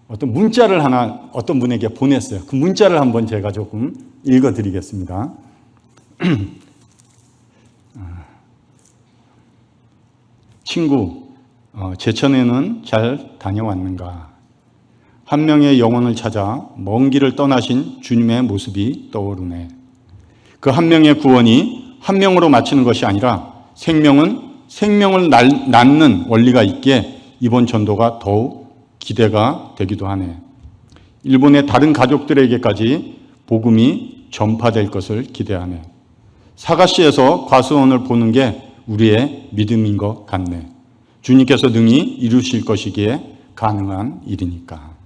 어떤 문자를 하나 어떤 분에게 보냈어요. 그 문자를 한번 제가 조금 읽어드리겠습니다. 친구, 제천에는 잘 다녀왔는가? 한 명의 영혼을 찾아 먼 길을 떠나신 주님의 모습이 떠오르네. 그 한 명의 구원이 한 명으로 마치는 것이 아니라 생명은 생명을 낳는 원리가 있기에 이번 전도가 더욱 기대가 되기도 하네. 일본의 다른 가족들에게까지 복음이 전파될 것을 기대하네. 사가시에서 과수원을 보는 게 우리의 믿음인 것 같네. 주님께서 능히 이루실 것이기에 가능한 일이니까.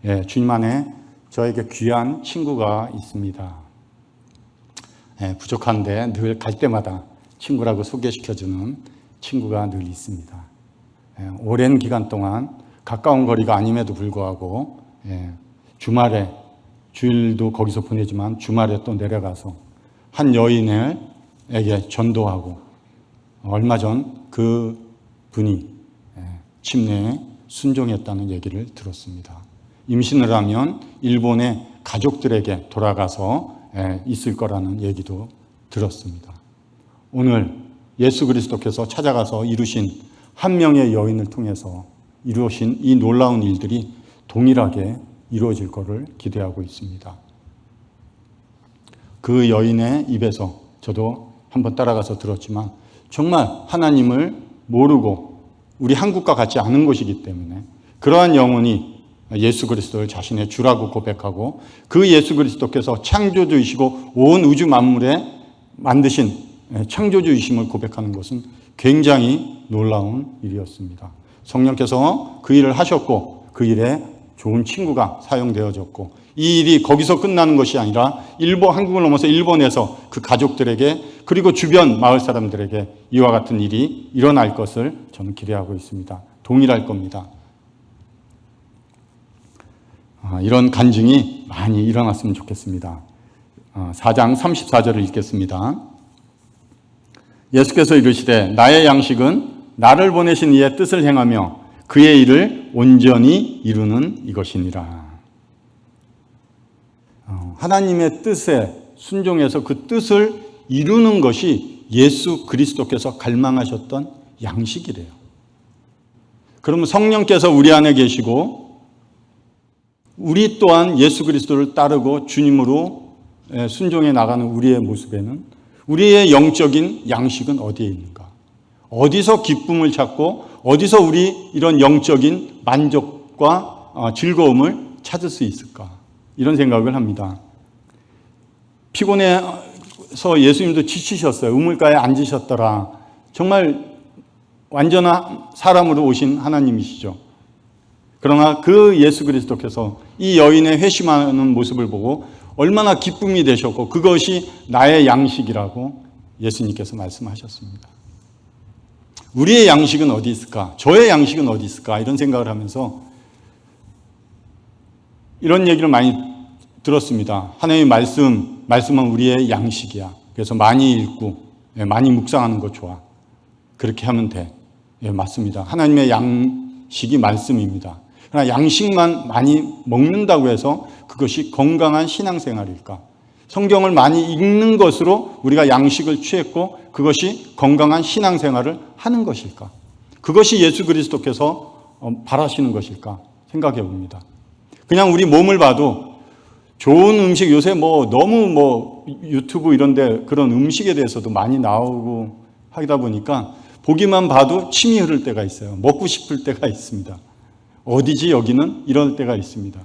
예, 주님 안에 저에게 귀한 친구가 있습니다. 부족한데 늘 갈 때마다 친구라고 소개시켜주는 친구가 늘 있습니다. 오랜 기간 동안 가까운 거리가 아님에도 불구하고 주말에 주일도 거기서 보내지만 주말에 또 내려가서 한 여인에게 전도하고 얼마 전 그 분이 침례에 순종했다는 얘기를 들었습니다. 임신을 하면 일본의 가족들에게 돌아가서 있을 거라는 얘기도 들었습니다. 오늘 예수 그리스도께서 찾아가서 이루신 한 명의 여인을 통해서 이루어진 이 놀라운 일들이 동일하게 이루어질 것을 기대하고 있습니다. 그 여인의 입에서 저도 한번 따라가서 들었지만 정말 하나님을 모르고 우리 한국과 같지 않은 곳이기 때문에 그러한 영혼이 예수 그리스도를 자신의 주라고 고백하고 그 예수 그리스도께서 창조주이시고 온 우주 만물에 만드신 창조주이심을 고백하는 것은 굉장히 놀라운 일이었습니다. 성령께서 그 일을 하셨고 그 일에 좋은 친구가 사용되어졌고 이 일이 거기서 끝나는 것이 아니라 한국을 넘어서 일본에서 그 가족들에게 그리고 주변 마을 사람들에게 이와 같은 일이 일어날 것을 저는 기대하고 있습니다. 동일할 겁니다. 이런 간증이 많이 일어났으면 좋겠습니다. 4장 34절을 읽겠습니다. 예수께서 이르시되 나의 양식은 나를 보내신 이의 뜻을 행하며 그의 일을 온전히 이루는 이것이니라. 하나님의 뜻에 순종해서 그 뜻을 이루는 것이 예수 그리스도께서 갈망하셨던 양식이래요. 그러면 성령께서 우리 안에 계시고 우리 또한 예수 그리스도를 따르고 주님으로 순종해 나가는 우리의 모습에는 우리의 영적인 양식은 어디에 있는가? 어디서 기쁨을 찾고 어디서 우리 이런 영적인 만족과 즐거움을 찾을 수 있을까? 이런 생각을 합니다. 피곤해서 예수님도 지치셨어요. 우물가에 앉으셨더라. 정말 완전한 사람으로 오신 하나님이시죠. 그러나 그 예수 그리스도께서 이 여인의 회심하는 모습을 보고 얼마나 기쁨이 되셨고 그것이 나의 양식이라고 예수님께서 말씀하셨습니다. 우리의 양식은 어디 있을까? 저의 양식은 어디 있을까? 이런 생각을 하면서 이런 얘기를 많이 들었습니다. 하나님의 말씀은 우리의 양식이야. 그래서 많이 읽고 많이 묵상하는 거 좋아. 그렇게 하면 돼. 맞습니다. 하나님의 양식이 말씀입니다. 그러나 양식만 많이 먹는다고 해서 그것이 건강한 신앙생활일까? 성경을 많이 읽는 것으로 우리가 양식을 취했고 그것이 건강한 신앙생활을 하는 것일까? 그것이 예수 그리스도께서 바라시는 것일까? 생각해 봅니다. 그냥 우리 몸을 봐도 좋은 음식 요새 너무 유튜브 이런 데 그런 음식에 대해서도 많이 나오고 하다 보니까 보기만 봐도 침이 흐를 때가 있어요. 먹고 싶을 때가 있습니다. 어디지 여기는? 이럴 때가 있습니다.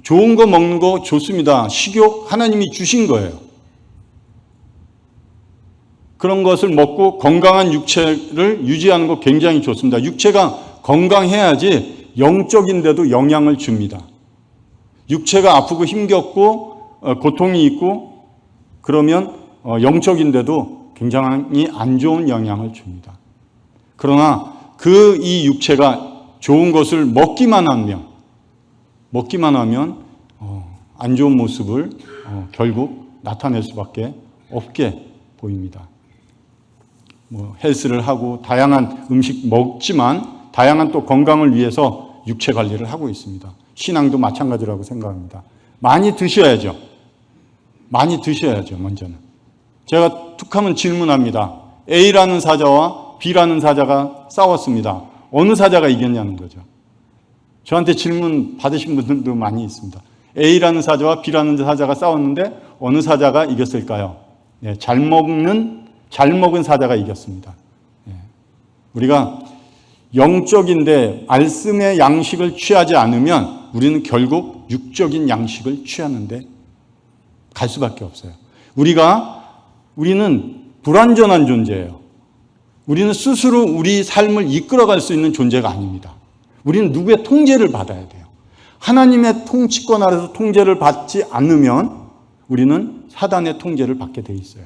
좋은 거 먹는 거 좋습니다. 식욕 하나님이 주신 거예요. 그런 것을 먹고 건강한 육체를 유지하는 거 굉장히 좋습니다. 육체가 건강해야지 영적인데도 영향을 줍니다. 육체가 아프고 힘겹고 고통이 있고 그러면 영적인데도 굉장히 안 좋은 영향을 줍니다. 그러나 이 육체가 좋은 것을 먹기만 하면 안 좋은 모습을 결국 나타낼 수밖에 없게 보입니다. 헬스를 하고 다양한 음식 먹지만 다양한 또 건강을 위해서 육체 관리를 하고 있습니다. 신앙도 마찬가지라고 생각합니다. 많이 드셔야죠. 먼저는. 제가 툭하면 질문합니다. A라는 사자와 B라는 사자가 싸웠습니다. 어느 사자가 이겼냐는 거죠. 저한테 질문 받으신 분들도 많이 있습니다. A라는 사자와 B라는 사자가 싸웠는데 어느 사자가 이겼을까요? 잘 먹은 사자가 이겼습니다. 우리가 영적인데 말씀의 양식을 취하지 않으면 우리는 결국 육적인 양식을 취하는데 갈 수밖에 없어요. 우리는 불완전한 존재예요. 우리는 스스로 우리 삶을 이끌어갈 수 있는 존재가 아닙니다. 우리는 누구의 통제를 받아야 돼요. 하나님의 통치권 아래서 통제를 받지 않으면 우리는 사단의 통제를 받게 돼 있어요.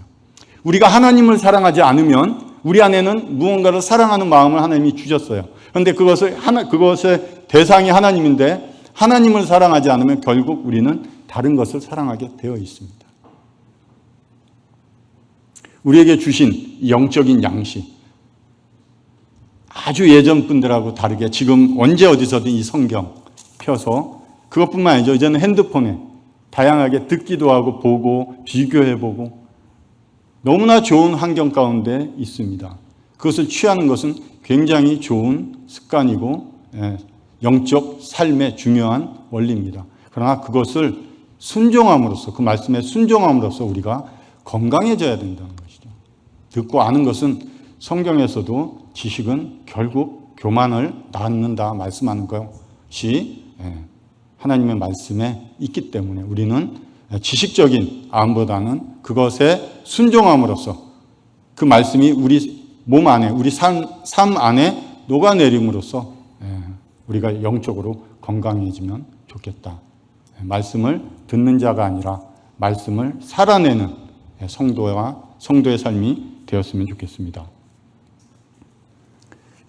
우리가 하나님을 사랑하지 않으면 우리 안에는 무언가를 사랑하는 마음을 하나님이 주셨어요. 그런데 그것의 대상이 하나님인데 하나님을 사랑하지 않으면 결국 우리는 다른 것을 사랑하게 되어 있습니다. 우리에게 주신 영적인 양식, 아주 예전 분들하고 다르게 지금 언제 어디서든 이 성경 펴서 그것뿐만 아니죠. 이제는 핸드폰에 다양하게 듣기도 하고 보고 비교해보고 너무나 좋은 환경 가운데 있습니다. 그것을 취하는 것은 굉장히 좋은 습관이고 영적 삶의 중요한 원리입니다. 그러나 그것을 순종함으로써, 그 말씀에 순종함으로써 우리가 건강해져야 된다는 것이죠. 듣고 아는 것은 성경에서도 지식은 결국 교만을 낳는다 말씀하는 것이 하나님의 말씀에 있기 때문에 우리는 지식적인 암보다는 그것에 순종함으로써 그 말씀이 우리 몸 안에, 우리 삶 안에 녹아내림으로써 우리가 영적으로 건강해지면 좋겠다. 말씀을 듣는 자가 아니라 말씀을 살아내는 성도의 삶이 되었으면 좋겠습니다.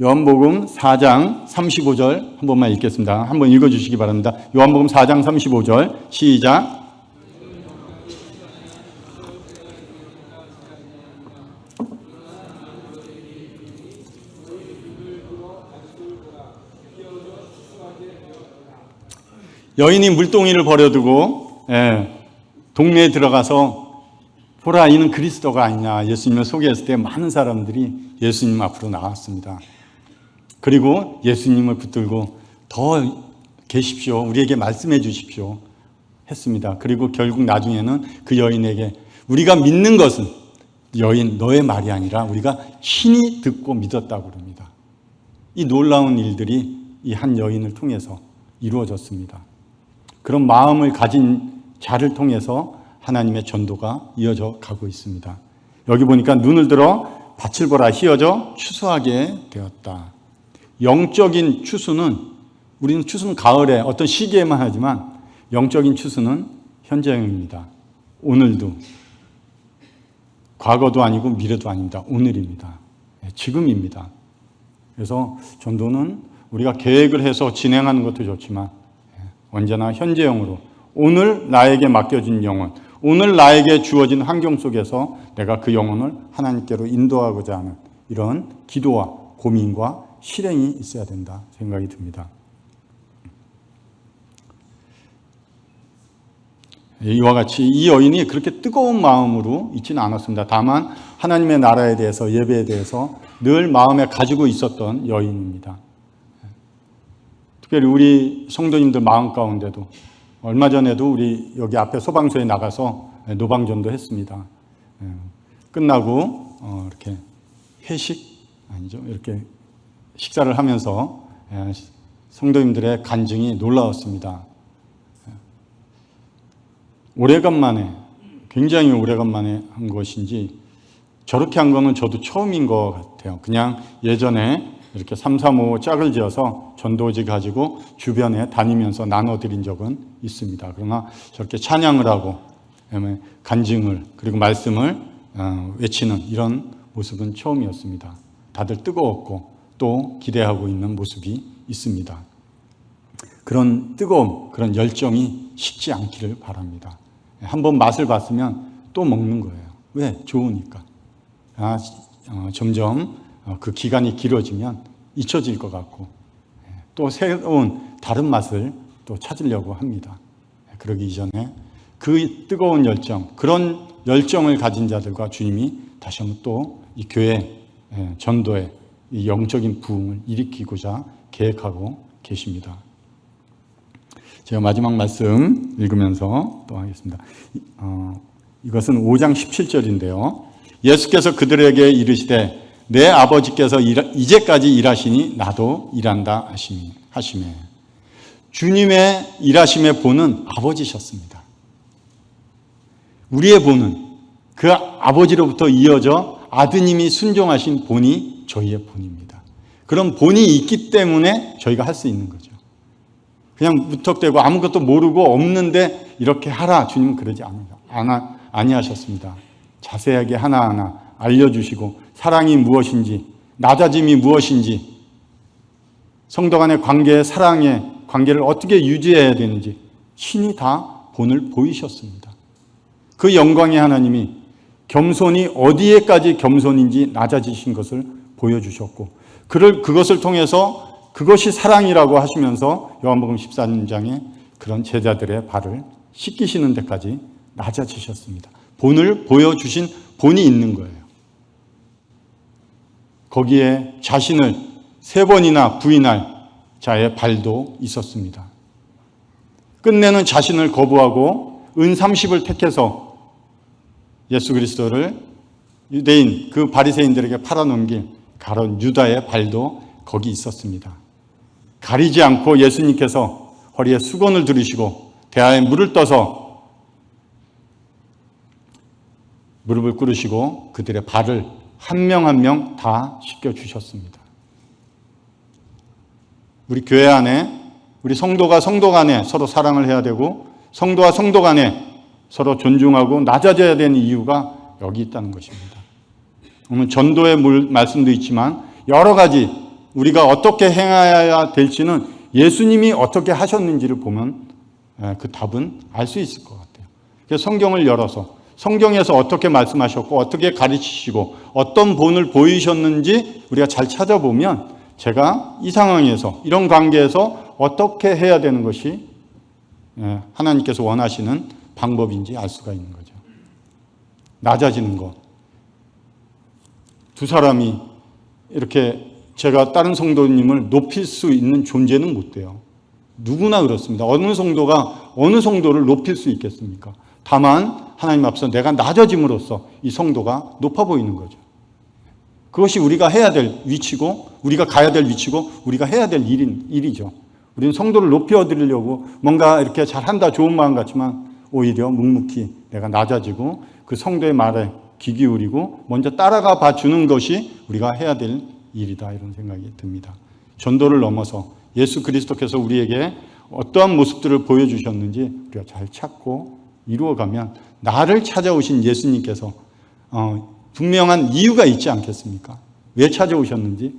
요한복음 4장 35절 한 번만 읽겠습니다. 한번 읽어주시기 바랍니다. 요한복음 4장 35절 시작. 여인이 물동이를 버려두고 동네에 들어가서 보라, 이는 그리스도가 아니냐 예수님을 소개했을 때 많은 사람들이 예수님 앞으로 나왔습니다. 그리고 예수님을 붙들고 더 계십시오, 우리에게 말씀해 주십시오 했습니다. 그리고 결국 나중에는 그 여인에게 우리가 믿는 것은 여인 너의 말이 아니라 우리가 친히 듣고 믿었다고 합니다. 이 놀라운 일들이 이 한 여인을 통해서 이루어졌습니다. 그런 마음을 가진 자를 통해서 하나님의 전도가 이어져 가고 있습니다. 여기 보니까 눈을 들어 밭을 보라 휘어져 추수하게 되었다. 영적인 추수는, 우리는 추수는 가을에 어떤 시기에만 하지만 영적인 추수는 현재형입니다. 오늘도, 과거도 아니고 미래도 아닙니다. 오늘입니다. 지금입니다. 그래서 전도는 우리가 계획을 해서 진행하는 것도 좋지만 언제나 현재형으로 오늘 나에게 맡겨진 영혼, 오늘 나에게 주어진 환경 속에서 내가 그 영혼을 하나님께로 인도하고자 하는 이런 기도와 고민과 실행이 있어야 된다 생각이 듭니다. 이와 같이 이 여인이 그렇게 뜨거운 마음으로 있지는 않았습니다. 다만 하나님의 나라에 대해서, 예배에 대해서 늘 마음에 가지고 있었던 여인입니다. 특별히 우리 성도님들 마음 가운데도 얼마 전에도 우리 여기 앞에 소방서에 나가서 노방전도 했습니다. 끝나고 이렇게 회식 아니죠, 이렇게 식사를 하면서 성도님들의 간증이 놀라웠습니다. 오래간만에, 굉장히 오래간만에 한 것인지 저렇게 한 거는 저도 처음인 것 같아요. 그냥 예전에 이렇게 335 짝을 지어서 전도지 가지고 주변에 다니면서 나눠드린 적은 있습니다. 그러나 저렇게 찬양을 하고 간증을, 그리고 말씀을 외치는 이런 모습은 처음이었습니다. 다들 뜨거웠고 또 기대하고 있는 모습이 있습니다. 그런 뜨거움, 그런 열정이 식지 않기를 바랍니다. 한번 맛을 봤으면 또 먹는 거예요. 왜? 좋으니까. 점점 그 기간이 길어지면 잊혀질 것 같고 또 새로운 다른 맛을 또 찾으려고 합니다. 그러기 이전에 그 뜨거운 열정, 그런 열정을 가진 자들과 주님이 다시 한번 또 이 교회 전도의 이 영적인 부흥을 일으키고자 계획하고 계십니다. 제가 마지막 말씀 읽으면서 또 하겠습니다. 이것은 5장 17절인데요. 예수께서 그들에게 이르시되 내 아버지께서 이제까지 일하시니 나도 일한다 하시매. 주님의 일하심의 본은 아버지셨습니다. 우리의 본은 그 아버지로부터 이어져 아드님이 순종하신 본이 저희의 본입니다. 그런 본이 있기 때문에 저희가 할 수 있는 거죠. 그냥 무턱대고 아무것도 모르고 없는데 이렇게 하라, 주님은 그러지 아니하셨습니다. 자세하게 하나하나 알려주시고 사랑이 무엇인지, 낮아짐이 무엇인지, 성도 간의 관계의 사랑의 관계를 어떻게 유지해야 되는지 신이 다 본을 보이셨습니다. 그 영광의 하나님이 겸손이 어디에까지 겸손인지 낮아지신 것을 보여주셨고, 그것을 통해서 그것이 사랑이라고 하시면서 요한복음 14장에 그런 제자들의 발을 씻기시는 데까지 낮아지셨습니다. 본을 보여주신 본이 있는 거예요. 거기에 자신을 3번이나 부인할 자의 발도 있었습니다. 끝내는 자신을 거부하고 은 30을 택해서 예수 그리스도를 유대인 그 바리새인들에게 팔아넘길 가룟 유다의 발도 거기 있었습니다. 가리지 않고 예수님께서 허리에 수건을 두르시고 대야에 물을 떠서 무릎을 꿇으시고 그들의 발을 한 명 한 명 다 씻겨주셨습니다. 우리 교회 안에, 우리 성도가 성도 간에 서로 사랑을 해야 되고, 성도와 성도 간에 서로 존중하고 낮아져야 되는 이유가 여기 있다는 것입니다. 오늘 전도의 말씀도 있지만 여러 가지 우리가 어떻게 행해야 될지는 예수님이 어떻게 하셨는지를 보면 그 답은 알 수 있을 것 같아요. 그래서 성경을 열어서 성경에서 어떻게 말씀하셨고 어떻게 가르치시고 어떤 본을 보이셨는지 우리가 잘 찾아보면 제가 이 상황에서 이런 관계에서 어떻게 해야 되는 것이 하나님께서 원하시는 방법인지 알 수가 있는 거죠. 낮아지는 것. 두 사람이 이렇게 제가 다른 성도님을 높일 수 있는 존재는 못 돼요. 누구나 그렇습니다. 어느 성도가 어느 성도를 높일 수 있겠습니까? 다만 하나님 앞서 내가 낮아짐으로써 이 성도가 높아 보이는 거죠. 그것이 우리가 해야 될 위치고 우리가 가야 될 위치고 우리가 해야 될 일이죠. 우리는 성도를 높여드리려고 뭔가 이렇게 잘한다 좋은 마음 같지만 오히려 묵묵히 내가 낮아지고 그 성도의 말에 귀 기울이고 먼저 따라가 봐주는 것이 우리가 해야 될 일이다, 이런 생각이 듭니다. 전도를 넘어서 예수 그리스도께서 우리에게 어떠한 모습들을 보여주셨는지 우리가 잘 찾고 이루어가면 나를 찾아오신 예수님께서 분명한 이유가 있지 않겠습니까? 왜 찾아오셨는지.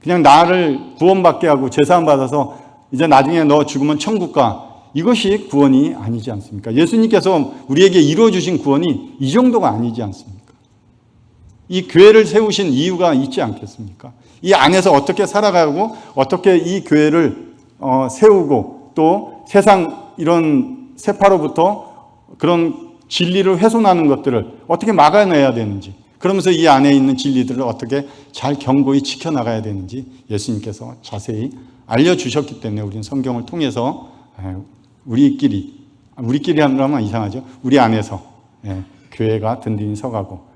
그냥 나를 구원받게 하고 제사함 받아서 이제 나중에 너 죽으면 천국 가, 이것이 구원이 아니지 않습니까? 예수님께서 우리에게 이루어주신 구원이 이 정도가 아니지 않습니까? 이 교회를 세우신 이유가 있지 않겠습니까? 이 안에서 어떻게 살아가고 어떻게 이 교회를 세우고 또 세상 이런 세파로부터 그런 진리를 훼손하는 것들을 어떻게 막아내야 되는지, 그러면서 이 안에 있는 진리들을 어떻게 잘 견고히 지켜나가야 되는지 예수님께서 자세히 알려주셨기 때문에 우리는 성경을 통해서 우리끼리 하면 이상하죠. 우리 안에서 교회가 든든히 서가고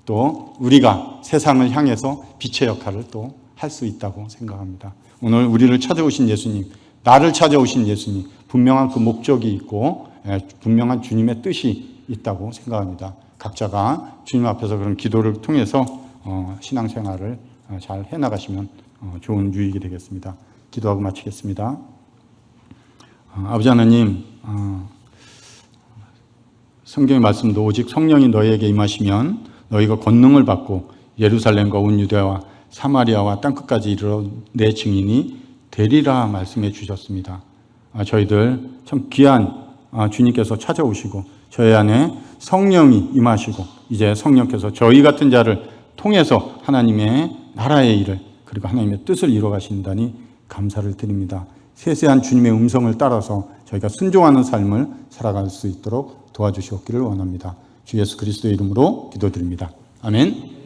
또 우리가 세상을 향해서 빛의 역할을 또 할 수 있다고 생각합니다. 오늘 우리를 찾아오신 예수님, 나를 찾아오신 예수님, 분명한 그 목적이 있고 분명한 주님의 뜻이 있다고 생각합니다. 각자가 주님 앞에서 그런 기도를 통해서 신앙생활을 잘 해나가시면 좋은 유익이 되겠습니다. 기도하고 마치겠습니다. 아버지 하나님, 성경의 말씀도 오직 성령이 너희에게 임하시면 너희가 권능을 받고 예루살렘과 온 유대와 사마리아와 땅끝까지 이르러 내 증인이 되리라 말씀해 주셨습니다. 저희들 참 귀한 주님께서 찾아오시고 저희 안에 성령이 임하시고 이제 성령께서 저희 같은 자를 통해서 하나님의 나라의 일을 그리고 하나님의 뜻을 이루어 가신다니 감사를 드립니다. 세세한 주님의 음성을 따라서 저희가 순종하는 삶을 살아갈 수 있도록 도와주시옵기를 원합니다. 주 예수 그리스도의 이름으로 기도드립니다. 아멘.